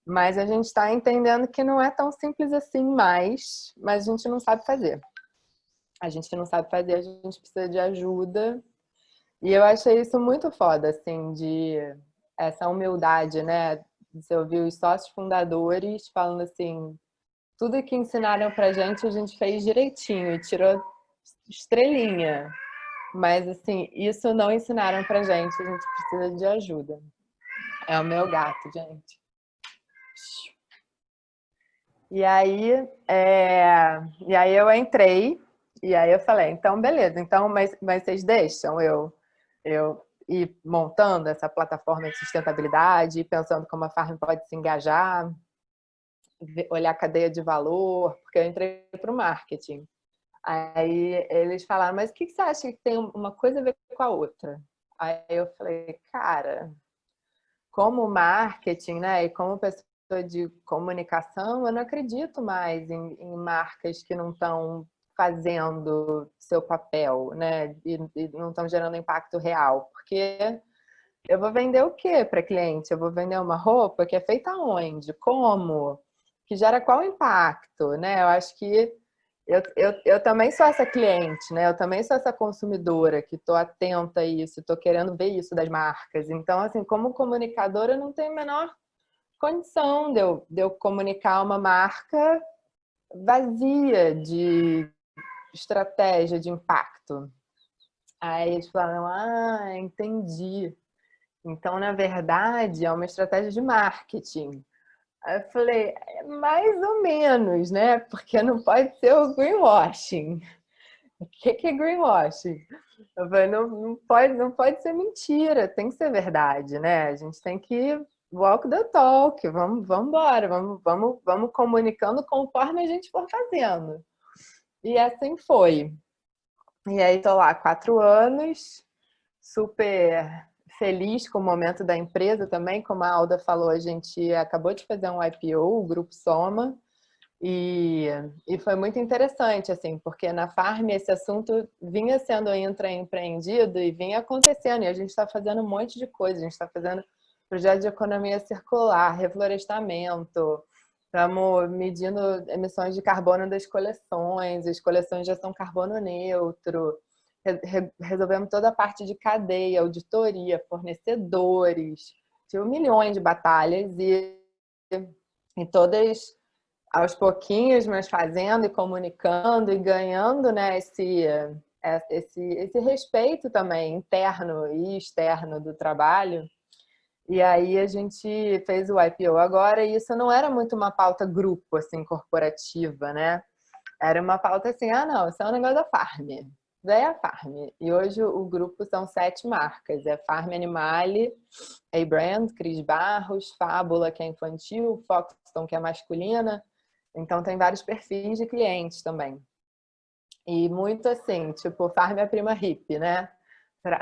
S2: Mas a gente está entendendo que não é tão simples assim mais, mas a gente não sabe fazer. A gente não sabe fazer, a gente precisa de ajuda. E eu achei isso muito foda, assim, de essa humildade, né? Você ouvir os sócios fundadores falando assim, tudo que ensinaram pra gente a gente fez direitinho e tirou estrelinha. Mas, assim, isso não ensinaram pra gente, a gente precisa de ajuda. É o meu gato, gente. E aí, e aí eu entrei, e aí eu falei, então beleza, então, mas vocês deixam eu ir montando essa plataforma de sustentabilidade, pensando como a Farm pode se engajar, olhar a cadeia de valor, porque eu entrei para o marketing. Aí eles falaram, mas o que você acha que tem uma coisa a ver com a outra? Aí eu falei, cara, como marketing, né, e como pessoa de comunicação, eu não acredito mais em marcas que não estão fazendo seu papel, né, e não estão gerando impacto real, porque eu vou vender o quê para cliente? Eu vou vender uma roupa que é feita onde? Como? Que gera qual impacto, né? Eu acho que eu também sou essa cliente, né? Eu também sou essa consumidora que estou atenta a isso, estou querendo ver isso das marcas. Então, assim, como comunicadora, eu não tenho a menor condição de eu comunicar uma marca vazia de estratégia, de impacto. Aí eles falaram, ah, entendi. Então, na verdade, é uma estratégia de marketing. Aí eu falei, é mais ou menos, né? Porque não pode ser o greenwashing. O que é greenwashing? Eu falei, não pode ser mentira, tem que ser verdade, né? A gente tem que walk the talk, vamos embora, vamos comunicando conforme a gente for fazendo. E assim foi. E aí tô lá 4 anos, super feliz com o momento da empresa também, como a Alda falou, a gente acabou de fazer um IPO, o Grupo Soma, e foi muito interessante, assim, porque na Farm esse assunto vinha sendo intraempreendido e vinha acontecendo, e a gente está fazendo um monte de coisa, a gente está fazendo projeto de economia circular, reflorestamento, estamos medindo emissões de carbono das coleções, as coleções já são carbono neutro, resolvemos toda a parte de cadeia, auditoria, fornecedores, tive milhões de batalhas e todas aos pouquinhos, mas fazendo e comunicando e ganhando, né, esse respeito também interno e externo do trabalho. E aí a gente fez o IPO agora e isso não era muito uma pauta grupo, assim, corporativa, né? Era uma pauta assim, não, isso é um negócio da Farm. Daí é a Farm. E hoje o grupo são 7 marcas. É Farm Animale, A-Brand, Cris Barros, Fábula, que é infantil, Foxton, que é masculina. Então tem vários perfis de clientes também. E muito assim, tipo, Farm é a prima hippie, né?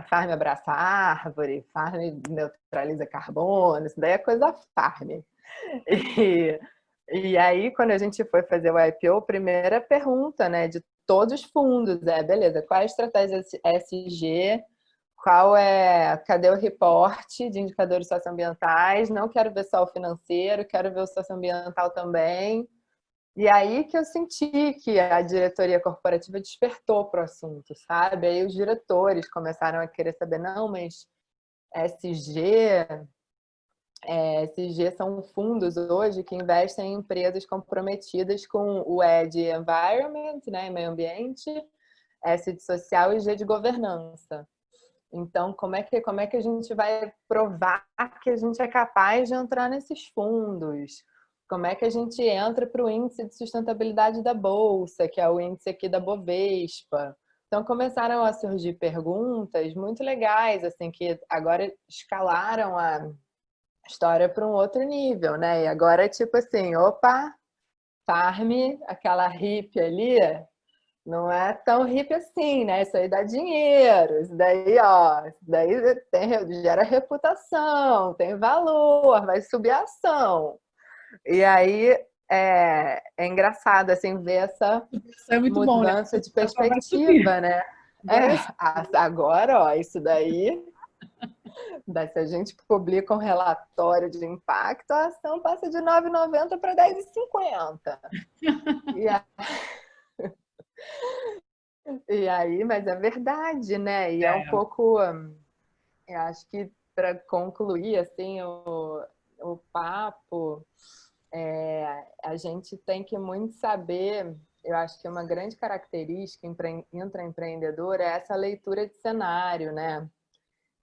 S2: Farm abraça a árvore, Farm neutraliza carbono, isso daí é coisa da Farm. E aí, quando a gente foi fazer o IPO, primeira pergunta, né, de todos os fundos, beleza, qual é a estratégia ESG, cadê o reporte de indicadores socioambientais, não quero ver só o financeiro, quero ver o socioambiental também. E aí que eu senti que a diretoria corporativa despertou para o assunto, sabe? Aí os diretores começaram a querer saber, não, mas ESG são fundos hoje que investem em empresas comprometidas com o E de Environment, né, meio ambiente, S de social e G de governança. Então, como é que a gente vai provar que a gente é capaz de entrar nesses fundos? Como é que a gente entra para o índice de sustentabilidade da Bolsa, que é o índice aqui da Bovespa? Então, começaram a surgir perguntas muito legais, assim, que agora escalaram a história para um outro nível, né? E agora é tipo assim, opa, Farm, aquela hippie ali, não é tão hippie assim, né? Isso aí dá dinheiro, isso daí, gera reputação, tem valor, vai subir a ação. E aí é engraçado, assim, ver essa
S1: Isso é muito bom, né?
S2: mudança de
S1: Só vai subir.
S2: perspectiva, né? Agora, isso daí... Se a gente publica um relatório de impacto, a ação passa de R$ 9,90 para R$ 10,50. E aí, mas é verdade, né? E é um pouco, eu acho que para concluir assim o papo, a gente tem que muito saber, eu acho que uma grande característica intraempreendedora é essa leitura de cenário, né?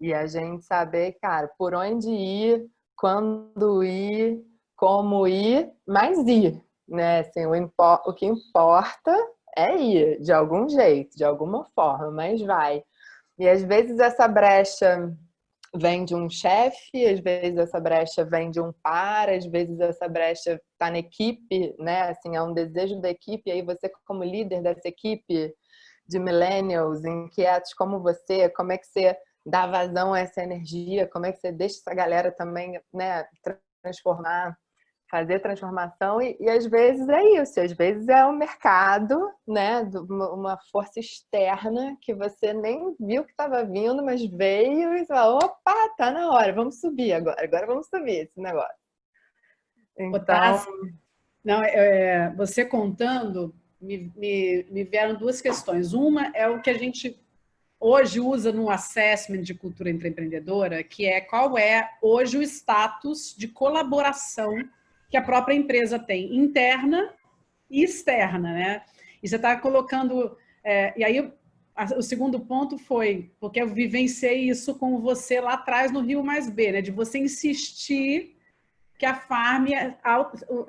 S2: E a gente saber, cara, por onde ir, quando ir, como ir, mas ir, né? Assim, o que importa é ir, de algum jeito, de alguma forma, mas vai. E às vezes essa brecha vem de um chefe, às vezes essa brecha vem de um par, às vezes essa brecha está na equipe, né? Assim, é um desejo da equipe, e aí você como líder dessa equipe de millennials, inquietos como você, como é que você dá vazão a essa energia, como é que você deixa essa galera também, né, transformar, fazer transformação, e às vezes é isso, às vezes é o mercado, né, uma força externa que você nem viu que estava vindo, mas veio e falou, opa, tá na hora, vamos subir agora vamos subir esse negócio. Então...
S1: Não, você contando, me vieram duas questões. Uma é o que a gente hoje usa no assessment de cultura intraempreendedora, que é qual é hoje o status de colaboração que a própria empresa tem, interna e externa, né? E você está colocando... e aí, o segundo ponto foi, porque eu vivenciei isso com você lá atrás no Rio Mais B, né? De você insistir que a Farm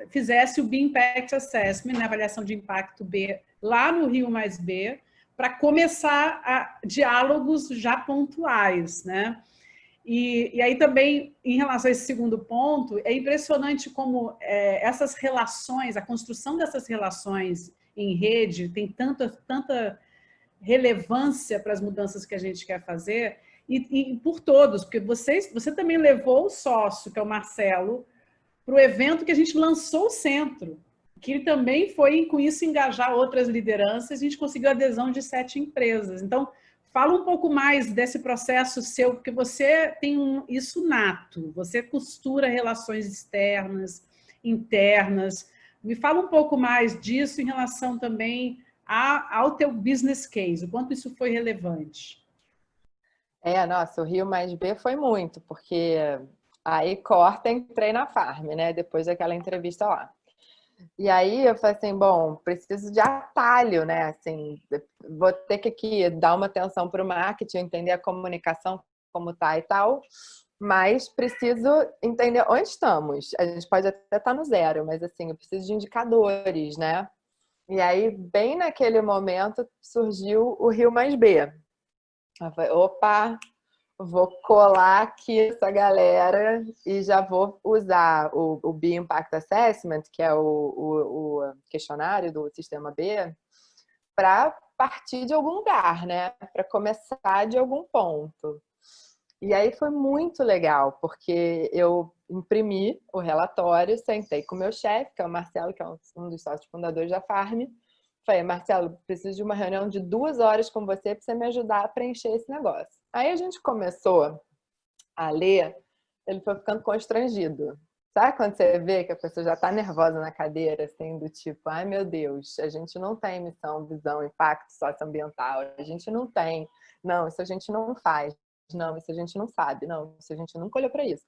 S1: fizesse o B Impact Assessment, né, avaliação de impacto B, lá no Rio Mais B, para começar diálogos já pontuais, né? E aí também, em relação a esse segundo ponto, é impressionante como essas relações, a construção dessas relações em rede tem tanta relevância para as mudanças que a gente quer fazer, e por todos, porque você também levou o sócio, que é o Marcelo, para o evento que a gente lançou o centro, que ele também foi, com isso, engajar outras lideranças, a gente conseguiu a adesão de 7 empresas. Então, fala um pouco mais desse processo seu, porque você tem isso nato, você costura relações externas, internas. Me fala um pouco mais disso em relação também ao teu business case, o quanto isso foi relevante.
S2: Nossa, o Rio Mais B foi muito, porque Aí corta, entrei na Farm, né? Depois daquela entrevista lá. E aí eu falei assim, bom, preciso de atalho, né? Assim, vou ter que aqui dar uma atenção para o marketing, entender a comunicação, como tá e tal, mas preciso entender onde estamos. A gente pode até estar no zero, mas assim, eu preciso de indicadores, né? E aí, bem naquele momento, surgiu o Rio Mais B. Eu falei, opa, vou colar aqui essa galera e já vou usar o Bioimpact Assessment, que é o questionário do Sistema B, para partir de algum lugar, né? Para começar de algum ponto. E aí foi muito legal, porque eu imprimi o relatório, sentei com o meu chefe, que é o Marcelo, que é um dos sócios fundadores da Farm. Falei, Marcelo, preciso de uma reunião de 2 horas com você para você me ajudar a preencher esse negócio. Aí a gente começou a ler, ele foi ficando constrangido. Sabe quando você vê que a pessoa já está nervosa na cadeira, assim, do tipo, ai meu Deus, a gente não tem missão, visão, impacto socioambiental, a gente não tem, não, isso a gente não faz, não, isso a gente não sabe, não, isso a gente nunca olhou para isso.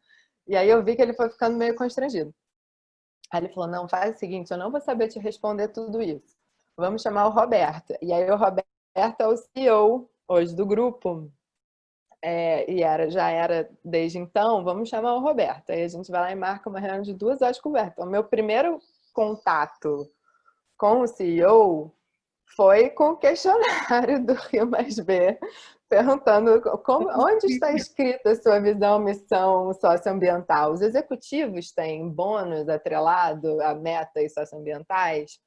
S2: E aí eu vi que ele foi ficando meio constrangido. Aí ele falou, não, faz o seguinte, eu não vou saber te responder tudo isso. Vamos chamar o Roberto. E aí o Roberto é o CEO hoje do grupo. E já era desde então, vamos chamar o Roberto. Aí a gente vai lá e marca uma reunião de 2 horas com o Roberto. Então, meu primeiro contato com o CEO foi com o questionário do Rio Mais B, perguntando onde está escrita a sua visão, missão socioambiental. Os executivos têm bônus atrelado a metas socioambientais?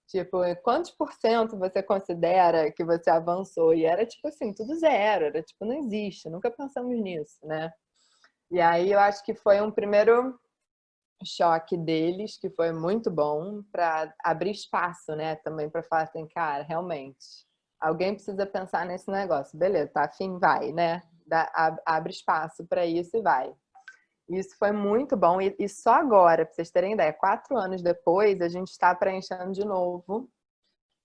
S2: Tipo, quantos por cento você considera que você avançou? E era tipo assim, tudo zero, era tipo, não existe, nunca pensamos nisso, né? E aí eu acho que foi um primeiro choque deles, que foi muito bom para abrir espaço, né? Também para falar assim, cara, realmente, alguém precisa pensar nesse negócio. Beleza, tá afim, vai, né? Abre espaço para isso e vai. Isso foi muito bom. E só agora, para vocês terem ideia, 4 anos depois, a gente está preenchendo de novo.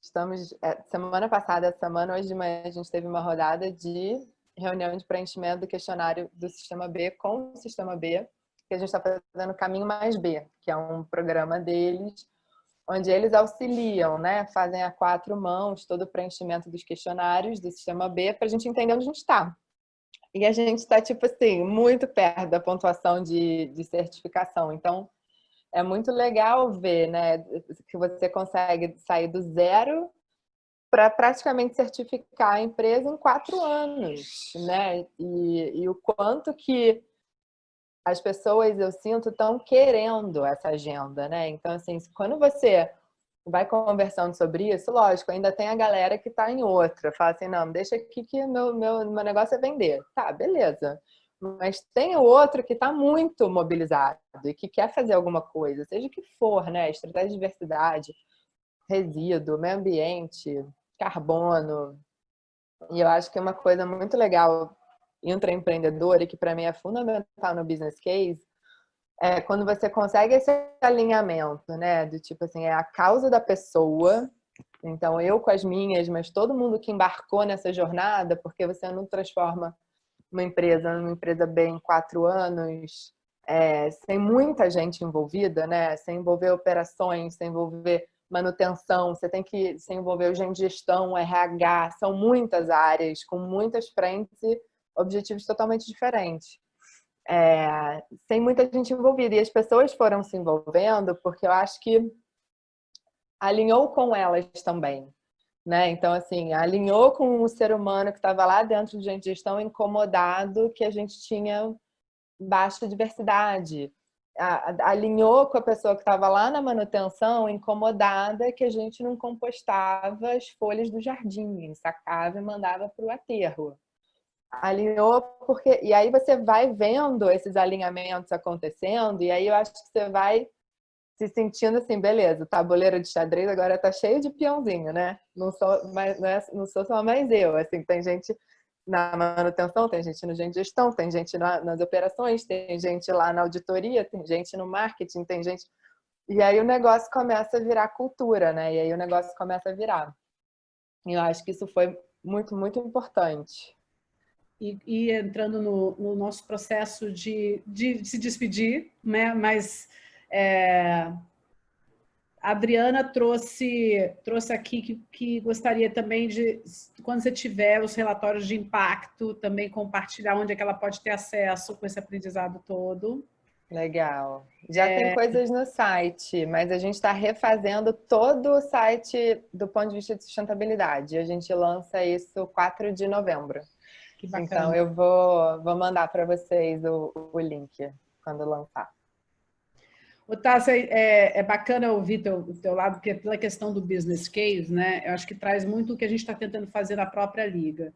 S2: Estamos, semana passada, essa semana, hoje de manhã, a gente teve uma rodada de reunião de preenchimento do questionário do Sistema B com o Sistema B, que a gente está fazendo o Caminho Mais B, que é um programa deles, onde eles auxiliam, né? Fazem a 4 mãos todo o preenchimento dos questionários do Sistema B para a gente entender onde a gente está. E a gente está, tipo assim, muito perto da pontuação de certificação. Então, é muito legal ver, né, que você consegue sair do zero para praticamente certificar a empresa em 4 anos, né? E o quanto que as pessoas, eu sinto, estão querendo essa agenda, né? Então, assim, quando você vai conversando sobre isso, lógico, ainda tem a galera que está em outra. Fala assim, não, deixa aqui que meu negócio é vender. Tá, beleza. Mas tem o outro que está muito mobilizado e que quer fazer alguma coisa, seja o que for, né? Estratégia de diversidade, resíduo, meio ambiente, carbono. E eu acho que é uma coisa muito legal intraempreendedora e que para mim é fundamental no business case, é quando você consegue esse alinhamento, né? Do tipo assim, é a causa da pessoa, então eu com as minhas, mas todo mundo que embarcou nessa jornada, porque você não transforma uma empresa numa empresa bem em 4 anos, sem muita gente envolvida, né? Sem envolver operações, sem envolver manutenção, você tem que se envolver gente de gestão, RH, são muitas áreas, com muitas frentes e objetivos totalmente diferentes. Sem muita gente envolvida. E as pessoas foram se envolvendo porque eu acho que alinhou com elas também, né? Então, assim, alinhou com o ser humano que estava lá dentro de gente de gestão incomodado que a gente tinha baixa diversidade. Alinhou com a pessoa que estava lá na manutenção incomodada que a gente não compostava as folhas do jardim, sacava e mandava para o aterro. Alinhou porque... E aí você vai vendo esses alinhamentos acontecendo e aí eu acho que você vai se sentindo assim, beleza, o tabuleiro de xadrez agora tá cheio de peãozinho, né? Não sou, mais, não sou só mais eu, assim, tem gente na manutenção, tem gente no gente de gestão, tem gente nas operações, tem gente lá na auditoria, tem gente no marketing, tem gente... E aí o negócio começa a virar cultura, né? E aí o negócio começa a virar. E eu acho que isso foi muito, muito importante.
S1: e entrando no nosso processo de se despedir, né? Mas a Adriana trouxe aqui que gostaria também de, quando você tiver os relatórios de impacto, também compartilhar onde é que ela pode ter acesso com esse aprendizado todo.
S2: Legal. Já tem coisas no site, mas a gente está refazendo todo o site do ponto de vista de sustentabilidade. A gente lança isso 4 de novembro.
S1: Que bacana.
S2: Então eu vou mandar para vocês o link quando lançar.
S1: Otávio, é bacana ouvir o teu lado, porque pela questão do business case, né? Eu acho que traz muito o que a gente está tentando fazer na própria liga.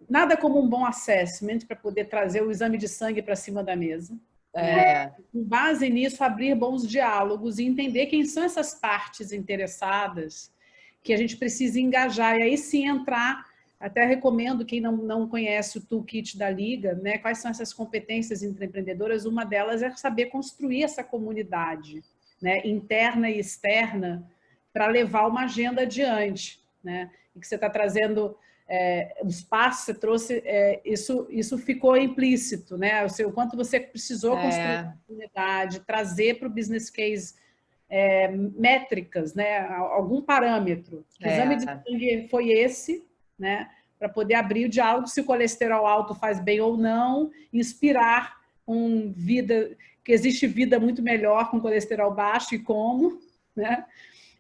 S1: Nada como um bom assessment para poder trazer o exame de sangue para cima da mesa. Com base nisso, abrir bons diálogos e entender quem são essas partes interessadas que a gente precisa engajar. E aí sim entrar, até recomendo quem não conhece o toolkit da Liga, né? Quais são essas competências empreendedoras? Uma delas é saber construir essa comunidade, né? Interna e externa, para levar uma agenda adiante, né? E que você está trazendo... os passos que você trouxe, isso ficou implícito, né? O quanto você precisou construir a comunidade, trazer para o business case métricas, né? Algum parâmetro. Que exame de sangue foi esse, né? Para poder abrir o diálogo se o colesterol alto faz bem ou não, inspirar que existe vida muito melhor com colesterol baixo e como, né?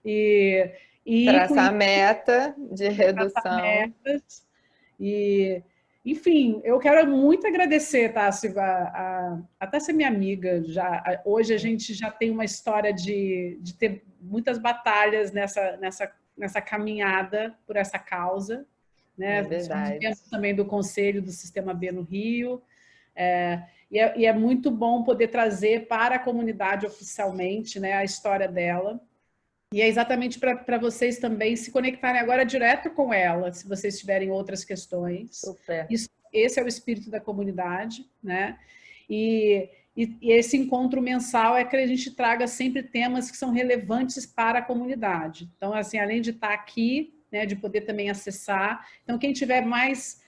S1: E
S2: traçar meta de redução.
S1: Metas. Enfim, eu quero muito agradecer, Tassi, até ser minha amiga. Hoje a gente já tem uma história de ter muitas batalhas nessa caminhada por essa causa. Né? Somos também do Conselho do Sistema B no Rio. E é muito bom poder trazer para a comunidade oficialmente, né, a história dela. E é exatamente para vocês também se conectarem agora direto com ela, se vocês tiverem outras questões.
S2: Super.
S1: Esse é o espírito da comunidade, né? E esse encontro mensal é que a gente traga sempre temas que são relevantes para a comunidade. Então, assim, além de estar aqui, né, de poder também acessar. Então, quem tiver mais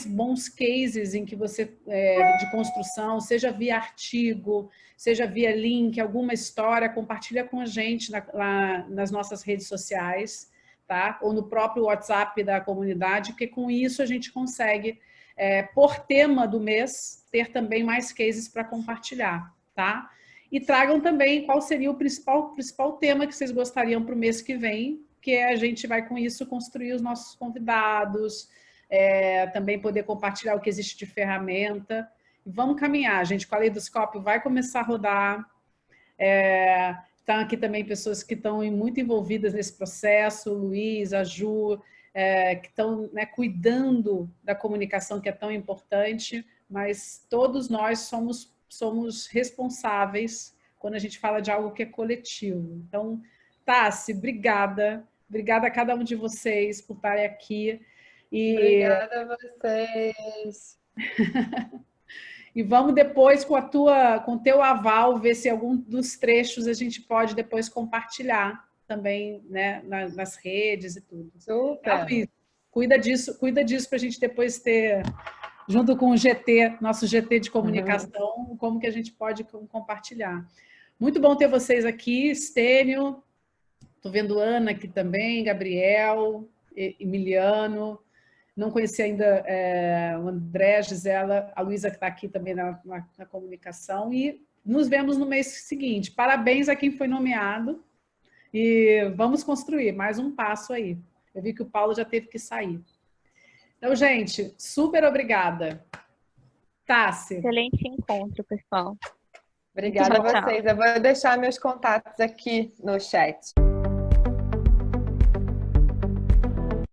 S1: bons cases em que você de construção, seja via artigo, seja via link, alguma história, compartilha com a gente lá nas nossas redes sociais, tá? Ou no próprio WhatsApp da comunidade, porque com isso a gente consegue, por tema do mês, ter também mais cases para compartilhar, tá? E tragam também qual seria o principal tema que vocês gostariam para o mês que vem, que a gente vai com isso construir os nossos convidados, também poder compartilhar o que existe de ferramenta. E vamos caminhar, gente. O Caleidoscópio vai começar a rodar. Estão aqui também pessoas que estão muito envolvidas nesse processo, o Luiz, a Ju, que estão, né, cuidando da comunicação, que é tão importante, mas todos nós somos responsáveis quando a gente fala de algo que é coletivo. Então, Tassi, obrigada. Obrigada a cada um de vocês por estarem aqui.
S2: Obrigada a vocês.
S1: E vamos depois, com o teu aval, ver se algum dos trechos a gente pode depois compartilhar também, né, nas redes e tudo.
S2: Super.
S1: Cuida disso para a gente depois ter, junto com o GT, nosso GT de comunicação, como que a gente pode compartilhar. Muito bom ter vocês aqui, Stênio. Estou vendo Ana aqui também, Gabriel, Emiliano. Não conheci ainda o André, a Gisela, a Luísa, que está aqui também na comunicação. E nos vemos no mês seguinte. Parabéns a quem foi nomeado. E vamos construir mais um passo aí. Eu vi que o Paulo já teve que sair. Então, gente, super obrigada. Tassi.
S3: Excelente encontro, pessoal.
S2: Obrigada a vocês. Eu vou deixar meus contatos aqui no chat.